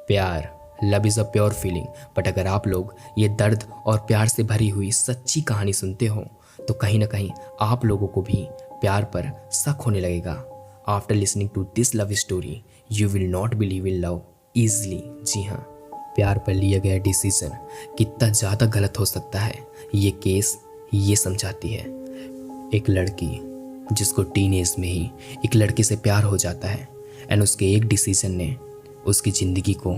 प्यार, love is a pure feeling. But अगर आप लोग ये दर्द और प्यार से भरी हुई सच्ची कहानी सुनते हो तो कहीं ना कहीं आप लोगों को भी प्यार पर शक होने लगेगा। After listening to this love story you will not believe in love easily. जी हाँ, प्यार पर लिया गया डिसीजन कितना ज़्यादा गलत हो सकता है ये केस ये समझाती है। एक लड़की जिसको टीन एज में ही एक लड़के से प्यार हो जाता है एंड उसके एक डिसीजन ने उसकी ज़िंदगी को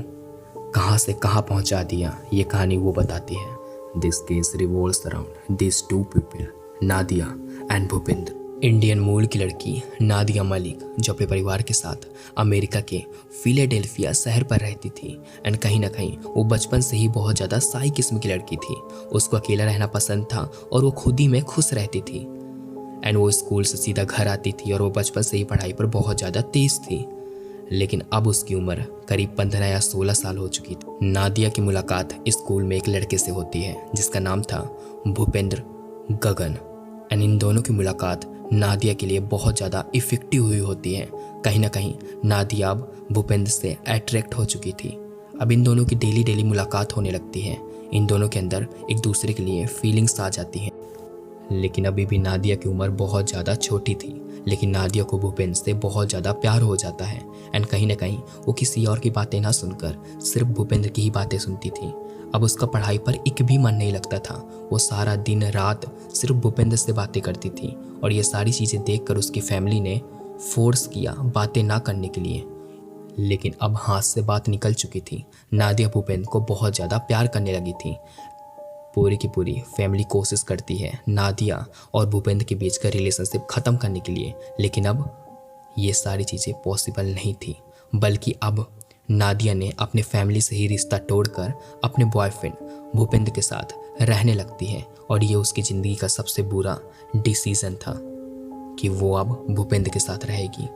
कहाँ से कहाँ पहुँचा दिया, ये कहानी वो बताती है। This case revolves around this two people, Nadia and Bhupendra. Indian मूल की लड़की नादिया मलिक जो अपने परिवार के साथ अमेरिका के फिलाडेल्फिया शहर पर रहती थी एंड कहीं ना कहीं वो बचपन से ही बहुत ज़्यादा साई किस्म की लड़की थी। उसको अकेला रहना पसंद था और वो खुद ही में खुश रहती थी एंड वो स्कूल से सीधा घर आती थी और वो बचपन से ही पढ़ाई पर बहुत ज़्यादा तेज थी। लेकिन अब उसकी उम्र करीब 15 या 16 साल हो चुकी थी। नादिया की मुलाकात स्कूल में एक लड़के से होती है जिसका नाम था भूपेंद्र गगन एंड इन दोनों की मुलाकात नादिया के लिए बहुत ज़्यादा इफेक्टिव हुई होती है। कहीं ना कहीं नादिया अब भूपेंद्र से अट्रैक्ट हो चुकी थी। अब इन दोनों की डेली मुलाकात होने लगती है। इन दोनों के अंदर एक दूसरे के लिए फीलिंग्स आ जाती हैं। लेकिन अभी भी नादिया की उम्र बहुत ज़्यादा छोटी थी, लेकिन नादिया को भूपेंद्र से बहुत ज़्यादा प्यार हो जाता है एंड कहीं ना कहीं वो किसी और की बातें ना सुनकर सिर्फ भूपेंद्र की ही बातें सुनती थी। अब उसका पढ़ाई पर एक भी मन नहीं लगता था। वो सारा दिन रात सिर्फ भूपेंद्र से बातें करती थी और ये सारी चीज़ें देखकर उसकी फैमिली ने फोर्स किया बातें ना करने के लिए। लेकिन अब हाथ से बात निकल चुकी थी। नादिया भूपेंद्र को बहुत ज़्यादा प्यार करने लगी थी। पूरी की पूरी फैमिली कोशिश करती है नादिया और भूपेंद्र के बीच का रिलेशनशिप ख़त्म करने के लिए, लेकिन अब ये सारी चीज़ें पॉसिबल नहीं थी। बल्कि अब नादिया ने अपने फैमिली से ही रिश्ता तोड़कर अपने बॉयफ्रेंड भूपेंद्र के साथ रहने लगती है और ये उसकी ज़िंदगी का सबसे बुरा डिसीज़न था कि वो अब भूपेंद्र के साथ रहेगी।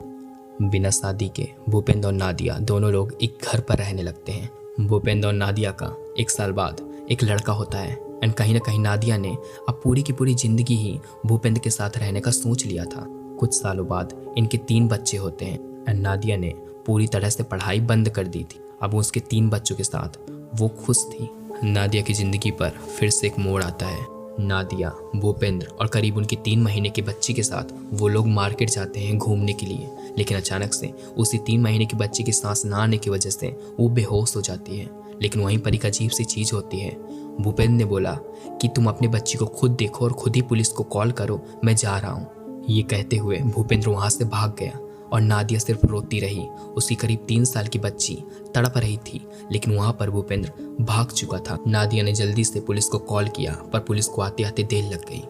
बिना शादी के भूपेंद्र और नादिया दोनों लोग एक घर पर रहने लगते हैं। भूपेंद्र और नादिया का 1 साल बाद एक लड़का होता है एंड कहीं ना कहीं नादिया ने अब पूरी की पूरी ज़िंदगी ही भूपेंद्र के साथ रहने का सोच लिया था। कुछ सालों बाद इनके 3 बच्चे होते हैं एंड नादिया ने पूरी तरह से पढ़ाई बंद कर दी थी। अब उसके 3 बच्चों के साथ वो खुश थी। नादिया की ज़िंदगी पर फिर से एक मोड़ आता है। नादिया, भूपेंद्र और करीब उनकी 3 महीने की बच्ची के साथ वो लोग मार्केट जाते हैं घूमने के लिए, लेकिन अचानक से उसी 3 महीने की बच्ची की सांस ना आने की वजह से वो बेहोश हो जाती है। लेकिन वहीं पर एक अजीब सी चीज़ होती है। भूपेंद्र ने बोला कि तुम अपने बच्ची को खुद देखो और खुद ही पुलिस को कॉल करो, मैं जा रहा हूँ। ये कहते हुए भूपेंद्र वहाँ से भाग गया और नादिया सिर्फ रोती रही। उसकी करीब 3 साल की बच्ची तड़प रही थी, लेकिन वहाँ पर भूपेंद्र भाग चुका था। नादिया ने जल्दी से पुलिस को कॉल किया पर पुलिस को आते आते देर लग गई।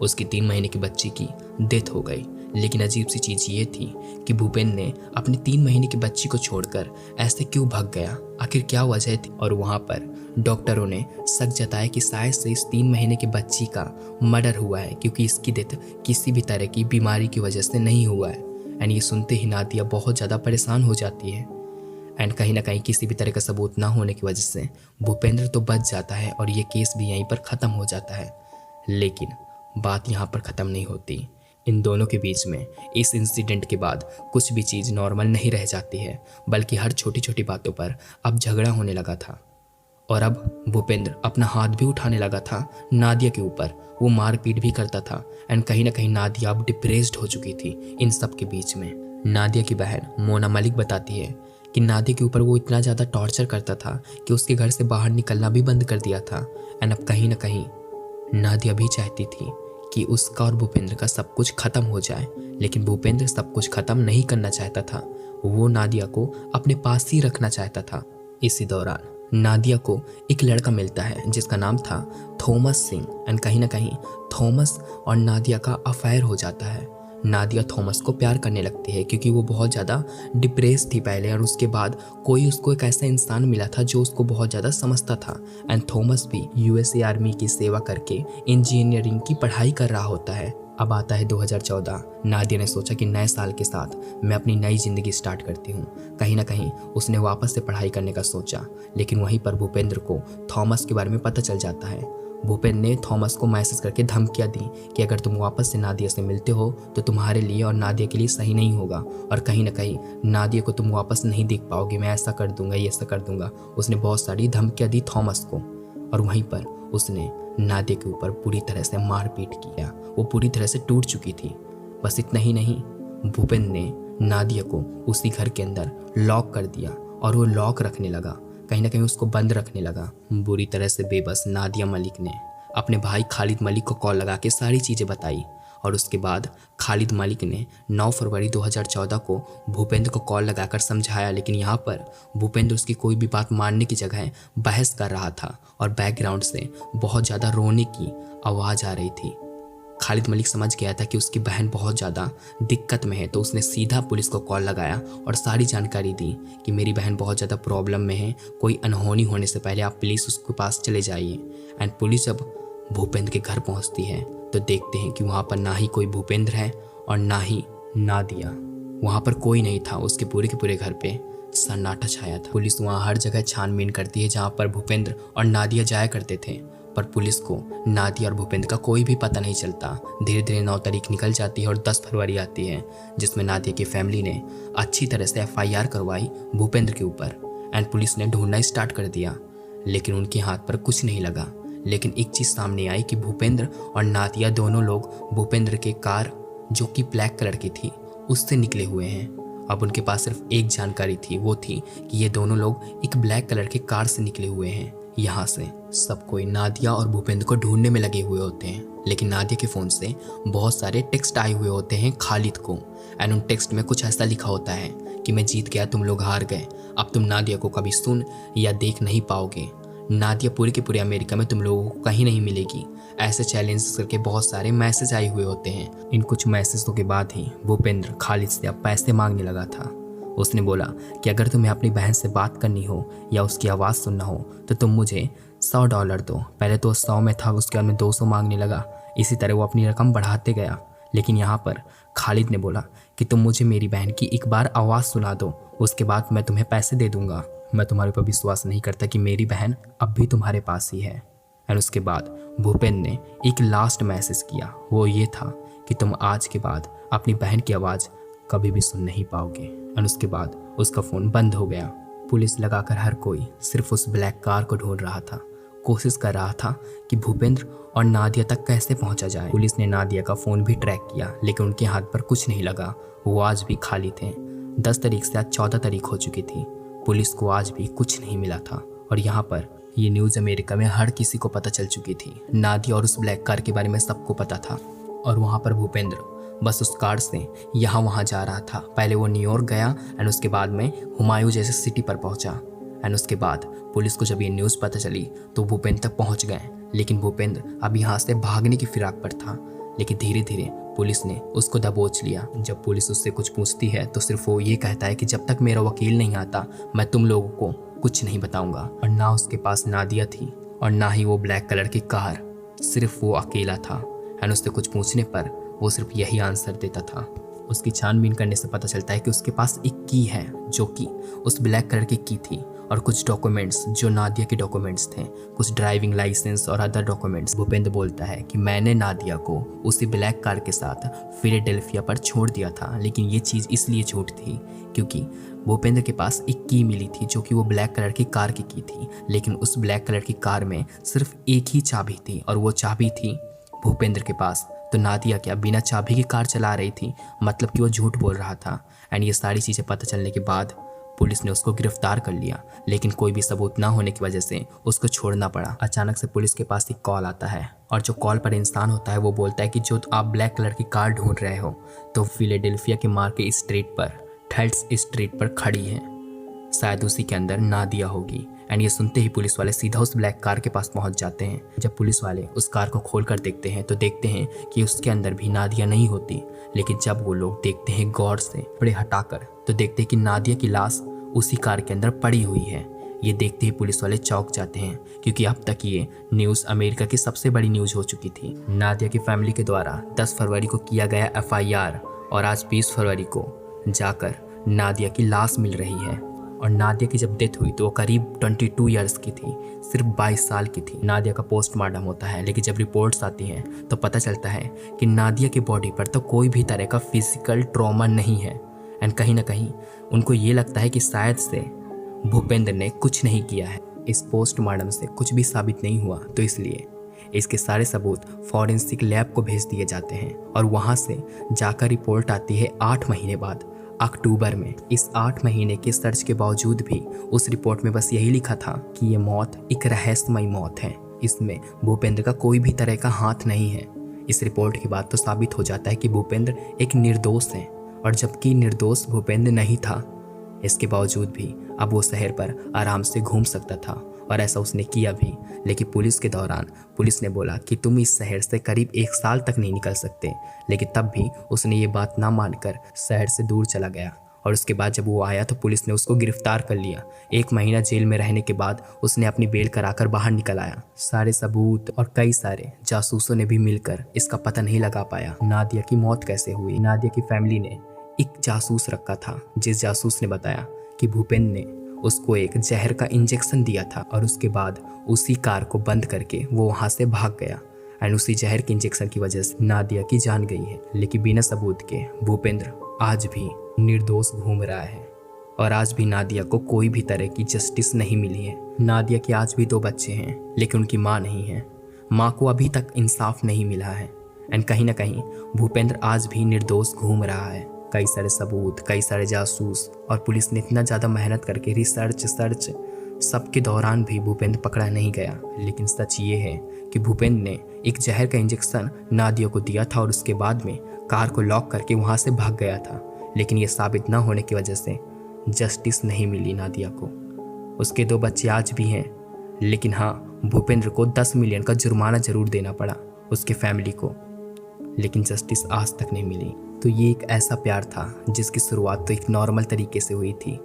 उसकी 3 महीने की बच्ची की डेथ हो गई। लेकिन अजीब सी चीज़ ये थी कि भूपेंद्र ने अपनी 3 महीने की बच्ची को छोड़कर ऐसे क्यों भाग गया, आखिर क्या वजह थी। और वहाँ पर डॉक्टरों ने शक जताया कि शायद से इस 3 महीने की बच्ची का मर्डर हुआ है, क्योंकि इसकी डेथ किसी भी तरह की बीमारी की वजह से नहीं हुआ है। एंड ये सुनते ही नादिया बहुत ज़्यादा परेशान हो जाती है एंड कहीं ना कहीं किसी भी तरह का सबूत ना होने की वजह से भूपेंद्र तो बच जाता है और ये केस भी यहीं पर ख़त्म हो जाता है। लेकिन बात यहाँ पर ख़त्म नहीं होती। इन दोनों के बीच में इस इंसिडेंट के बाद कुछ भी चीज़ नॉर्मल नहीं रह जाती है, बल्कि हर छोटी छोटी बातों पर अब झगड़ा होने लगा था। और अब भूपेंद्र अपना हाथ भी उठाने लगा था नादिया के ऊपर। वो मारपीट भी करता था एंड कहीं ना कहीं नादिया अब डिप्रेस्ड हो चुकी थी इन सब के बीच में। नादिया की बहन मोना मलिक बताती है कि नादिया के ऊपर वो इतना ज़्यादा टॉर्चर करता था कि उसके घर से बाहर निकलना भी बंद कर दिया था। एंड अब कहीं ना कहीं नादिया भी चाहती थी कि उसका और भूपेंद्र का सब कुछ ख़त्म हो जाए, लेकिन भूपेंद्र सब कुछ ख़त्म नहीं करना चाहता था। वो नादिया को अपने पास ही रखना चाहता था। इसी दौरान नादिया को एक लड़का मिलता है जिसका नाम था थॉमस सिंह एंड कहीं ना कहीं थॉमस और नादिया का अफेयर हो जाता है। नादिया थॉमस को प्यार करने लगती है क्योंकि वो बहुत ज़्यादा डिप्रेस थी पहले, और उसके बाद कोई उसको एक ऐसा इंसान मिला था जो उसको बहुत ज़्यादा समझता था। एंड थॉमस भी यूएसए आर्मी की सेवा करके इंजीनियरिंग की पढ़ाई कर रहा होता है। अब आता है 2014। नादिया ने सोचा कि नए साल के साथ मैं अपनी नई ज़िंदगी स्टार्ट करती हूँ। कहीं ना कहीं उसने वापस से पढ़ाई करने का सोचा, लेकिन वहीं पर भूपेंद्र को थॉमस के बारे में पता चल जाता है। भूपेंद्र ने थॉमस को मैसेज करके धमकियां दी कि अगर तुम वापस से नादिया से मिलते हो तो तुम्हारे लिए और नादिया के लिए सही नहीं होगा और कहीं ना कहीं नादिया को तुम वापस नहीं देख पाओगे, मैं ऐसा कर दूंगा, ये ऐसा कर दूंगा। उसने बहुत सारी धमकियां दी थॉमस को और वहीं पर उसने नादिया के ऊपर बुरी तरह से मारपीट किया। वो पूरी तरह से टूट चुकी थी। बस इतना ही नहीं, भूपेंद्र ने नादिया को उसी घर के अंदर लॉक कर दिया और वो लॉक रखने लगा, कहीं ना कहीं उसको बंद रखने लगा। बुरी तरह से बेबस नादिया मलिक ने अपने भाई खालिद मलिक को कॉल लगा के सारी चीज़ें बताई और उसके बाद खालिद मलिक ने 9 फरवरी 2014 को भूपेंद्र को कॉल लगाकर समझाया, लेकिन यहाँ पर भूपेंद्र उसकी कोई भी बात मानने की जगह बहस कर रहा था और बैकग्राउंड से बहुत ज़्यादा रोने की आवाज़ आ रही थी। खालिद मलिक समझ गया था कि उसकी बहन बहुत ज़्यादा दिक्कत में है, तो उसने सीधा पुलिस को कॉल लगाया और सारी जानकारी दी कि मेरी बहन बहुत ज़्यादा प्रॉब्लम में है, कोई अनहोनी होने से पहले आप प्लीज़ उसके पास चले जाइए। एंड पुलिस जब भूपेंद्र के घर पहुंचती है तो देखते हैं कि वहाँ पर ना ही कोई भूपेंद्र है और ना ही नादिया। वहाँ पर कोई नहीं था। उसके पूरे के पूरे घर पे सन्नाटा छाया था। पुलिस वहाँ हर जगह छानबीन करती है जहाँ पर भूपेंद्र और नादिया जाया करते थे, पर पुलिस को नादिया और भूपेंद्र का कोई भी पता नहीं चलता। धीरे धीरे 9 तारीख निकल जाती है और 10 फरवरी आती है, जिसमें नादिया की फैमिली ने अच्छी तरह से FIR करवाई भूपेंद्र के ऊपर एंड पुलिस ने ढूंढना स्टार्ट कर दिया, लेकिन उनके हाथ पर कुछ नहीं लगा। लेकिन एक चीज़ सामने आई कि भूपेंद्र और नादिया दोनों लोग भूपेंद्र के कार जो कि ब्लैक कलर की थी उससे निकले हुए हैं। अब उनके पास सिर्फ एक जानकारी थी, वो थी कि ये दोनों लोग एक ब्लैक कलर की कार से निकले हुए हैं। यहाँ से सब कोई नादिया और भूपेंद्र को ढूंढने में लगे हुए होते हैं, लेकिन नादिया के फ़ोन से बहुत सारे टेक्स्ट आए हुए होते हैं खालिद को एंड उन टेक्स्ट में कुछ ऐसा लिखा होता है कि मैं जीत गया, तुम लोग हार गए, अब तुम नादिया को कभी सुन या देख नहीं पाओगे, नादिया पूरे के पूरे अमेरिका में तुम लोगों को कहीं नहीं मिलेगी। ऐसे चैलेंज करके बहुत सारे मैसेज आए हुए होते हैं। इन कुछ मैसेजों के बाद ही भूपेंद्र खालिद से अब पैसे मांगने लगा था। उसने बोला कि अगर तुम्हें अपनी बहन से बात करनी हो या उसकी आवाज़ सुनना हो तो तुम मुझे $100 दो। पहले तो 100 में था, उसके बाद में 200 मांगने लगा। इसी तरह वो अपनी रकम बढ़ाते गया, लेकिन यहाँ पर खालिद ने बोला कि तुम मुझे मेरी बहन की एक बार आवाज़ सुना दो, उसके बाद मैं तुम्हें पैसे दे दूंगा। मैं तुम्हारे ऊपर विश्वास नहीं करता कि मेरी बहन अब भी तुम्हारे पास ही है। एंड उसके बाद भूपेंद्र ने एक लास्ट मैसेज किया, वो ये था कि तुम आज के बाद अपनी बहन की आवाज़ कभी भी सुन नहीं पाओगे। एंड उसके बाद उसका फ़ोन बंद हो गया। पुलिस लगाकर हर कोई सिर्फ उस ब्लैक कार को ढूंढ रहा था, कोशिश कर रहा था कि भूपेंद्र और नादिया तक कैसे पहुंचा जाए। पुलिस ने नादिया का फ़ोन भी ट्रैक किया, लेकिन उनके हाथ पर कुछ नहीं लगा। वो आज भी खाली थे। 10 तारीख से आज 14 तारीख हो चुकी थी। पुलिस को आज भी कुछ नहीं मिला था और यहाँ पर ये न्यूज़ अमेरिका में हर किसी को पता चल चुकी थी। नादिया और उस ब्लैक कार के बारे में सबको पता था और वहाँ पर भूपेंद्र बस उस कार से यहाँ वहाँ जा रहा था। पहले वो न्यूयॉर्क गया एंड उसके बाद में हुमायूं जैसे सिटी पर पहुँचा एंड उसके बाद पुलिस को जब ये न्यूज़ पता चली तो भूपेंद्र तक पहुँच गए, लेकिन भूपेंद्र अब यहाँ से भागने की फिराक पर था। लेकिन धीरे धीरे पुलिस ने उसको दबोच लिया। जब पुलिस उससे कुछ पूछती है तो सिर्फ वो ये कहता है कि जब तक मेरा वकील नहीं आता मैं तुम लोगों को कुछ नहीं बताऊंगा। और ना उसके पास नादिया थी और ना ही वो ब्लैक कलर की कार, सिर्फ वो अकेला था। एंड उससे कुछ पूछने पर वो सिर्फ यही आंसर देता था। उसकी छानबीन करने से पता चलता है कि उसके पास एक की है जो कि उस ब्लैक कलर की की थी और कुछ डॉक्यूमेंट्स जो नादिया के डॉक्यूमेंट्स थे, कुछ ड्राइविंग लाइसेंस और अदर डॉक्यूमेंट्स। भूपेंद्र बोलता है कि मैंने नादिया को उसी ब्लैक कार के साथ फिलाडेल्फिया पर छोड़ दिया था, लेकिन ये चीज़ इसलिए छूट थी क्योंकि भूपेंद्र के पास एक की मिली थी जो कि वो ब्लैक कलर की कार की थी, लेकिन उस ब्लैक कलर की कार में सिर्फ एक ही चाबी थी और वो चाबी थी भूपेंद्र के पास। तो नादिया क्या बिना चाबी की कार चला रही थी, मतलब कि वो झूठ बोल रहा था। एंड ये सारी चीज़ें पता चलने के बाद पुलिस ने उसको गिरफ्तार कर लिया, लेकिन कोई भी सबूत ना होने की वजह से उसको छोड़ना पड़ा। अचानक से पुलिस के पास एक कॉल आता है और जो कॉल पर इंसान होता है वो बोलता है कि जो आप ब्लैक कलर की कार ढूंढ रहे हो तो फिलाडेल्फिया के मार्केट स्ट्रीट पर, थर्ड्स स्ट्रीट पर खड़ी है, शायद उसी के अंदर नादिया होगी। एंड ये सुनते ही पुलिस वाले सीधा उस ब्लैक कार के पास पहुंच जाते हैं। जब पुलिस वाले उस कार को खोल कर देखते हैं तो देखते हैं कि उसके अंदर भी नादिया नहीं होती, लेकिन जब वो लोग देखते हैं गौर से कपड़े हटाकर तो देखते हैं कि नादिया की लाश उसी कार के अंदर पड़ी हुई है। ये देखते ही पुलिस वाले चौंक जाते हैं क्योंकि अब तक ये न्यूज़ अमेरिका की सबसे बड़ी न्यूज़ हो चुकी थी। नादिया की फैमिली के द्वारा 10 फरवरी को किया गया FIR और आज 20 फरवरी को जाकर नादिया की लाश मिल रही है। और नादिया की जब डेथ हुई तो वो करीब 22 ईयर्स की थी, सिर्फ 22 साल की थी। नादिया का पोस्टमार्टम होता है, लेकिन जब रिपोर्ट्स आती हैं तो पता चलता है कि नादिया की बॉडी पर तो कोई भी तरह का फिजिकल ट्रॉमा नहीं है। एंड कहीं ना कहीं उनको ये लगता है कि शायद से भूपेंद्र ने कुछ नहीं किया है। इस पोस्टमार्टम से कुछ भी साबित नहीं हुआ, तो इसलिए इसके सारे सबूत फॉरेंसिक लैब को भेज दिए जाते हैं और वहाँ से जाकर रिपोर्ट आती है 8 महीने बाद, अक्टूबर में। इस 8 महीने के सर्च के बावजूद भी उस रिपोर्ट में बस यही लिखा था कि ये मौत एक रहस्यमयी मौत है, इसमें भूपेंद्र का कोई भी तरह का हाथ नहीं है। इस रिपोर्ट के बाद तो साबित हो जाता है कि भूपेंद्र एक निर्दोष है, और जबकि निर्दोष भूपेंद्र नहीं था, इसके बावजूद भी अब वो शहर पर आराम से घूम सकता था, और ऐसा उसने किया भी। लेकिन पुलिस के दौरान पुलिस ने बोला कि तुम इस शहर से करीब 1 साल तक नहीं निकल सकते, लेकिन तब भी उसने ये बात ना मानकर शहर से दूर चला गया। और उसके बाद जब वो आया तो पुलिस ने उसको गिरफ्तार कर लिया। 1 महीना जेल में रहने के बाद उसने अपनी बेल कराकर बाहर निकल आया। सारे सबूत और कई सारे जासूसों ने भी मिलकर इसका पता नहीं लगा पाया नादिया की मौत कैसे हुई। नादिया की फैमिली ने एक जासूस रखा था, जिस जासूस ने बताया कि भूपेंद्र ने उसको एक जहर का इंजेक्शन दिया था, और उसके बाद उसी कार को बंद करके वो वहाँ से भाग गया। एंड उसी जहर के इंजेक्शन की वजह से नादिया की जान गई है। लेकिन बिना सबूत के भूपेंद्र आज भी निर्दोष घूम रहा है, और आज भी नादिया को कोई भी तरह की जस्टिस नहीं मिली है। नादिया के आज भी 2 बच्चे हैं, लेकिन उनकी माँ नहीं है। माँ को अभी तक इंसाफ नहीं मिला है। एंड कहीं ना कहीं भूपेंद्र आज भी निर्दोष घूम रहा है। कई सारे सबूत, कई सारे जासूस और पुलिस ने इतना ज़्यादा मेहनत करके रिसर्च सबके दौरान भी भूपेंद्र पकड़ा नहीं गया। लेकिन सच ये है कि भूपेंद्र ने एक जहर का इंजेक्शन नादिया को दिया था, और उसके बाद में कार को लॉक करके वहाँ से भाग गया था। लेकिन ये साबित ना होने की वजह से जस्टिस नहीं मिली नादिया को। उसके 2 बच्चे आज भी हैं, लेकिन हाँ, भूपेंद्र को 10 मिलियन का जुर्माना जरूर देना पड़ा उसके फैमिली को, लेकिन जस्टिस आज तक नहीं मिली। तो ये एक ऐसा प्यार था जिसकी शुरुआत तो एक नॉर्मल तरीके से हुई थी,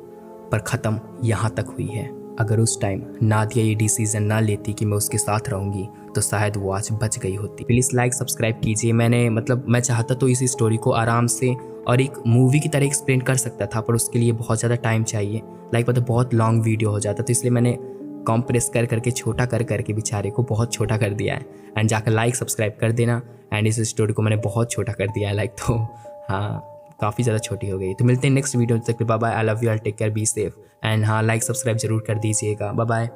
पर ख़त्म यहाँ तक हुई है। अगर उस टाइम नादिया ये डिसीजन ना लेती कि मैं उसके साथ रहूँगी, तो शायद वो आज बच गई होती। प्लीज़ लाइक सब्सक्राइब कीजिए। मैं चाहता तो इस स्टोरी को आराम से और एक मूवी की तरह एक्सप्लेन कर सकता था, पर उसके लिए बहुत ज़्यादा टाइम चाहिए। बहुत लॉन्ग वीडियो हो जाता, तो इसलिए मैंने कॉम्प्रेस करके छोटा करके बेचारे को बहुत छोटा कर दिया है। एंड जाकर लाइक सब्सक्राइब कर देना। एंड इस स्टोरी को मैंने बहुत छोटा कर दिया है, तो हाँ, काफ़ी ज़्यादा छोटी हो गई। तो मिलते हैं नेक्स्ट वीडियो तक। Bye bye, I love you, I take care, be safe. And हाँ, लाइक सब्सक्राइब जरूर कर दीजिएगा। Bye bye.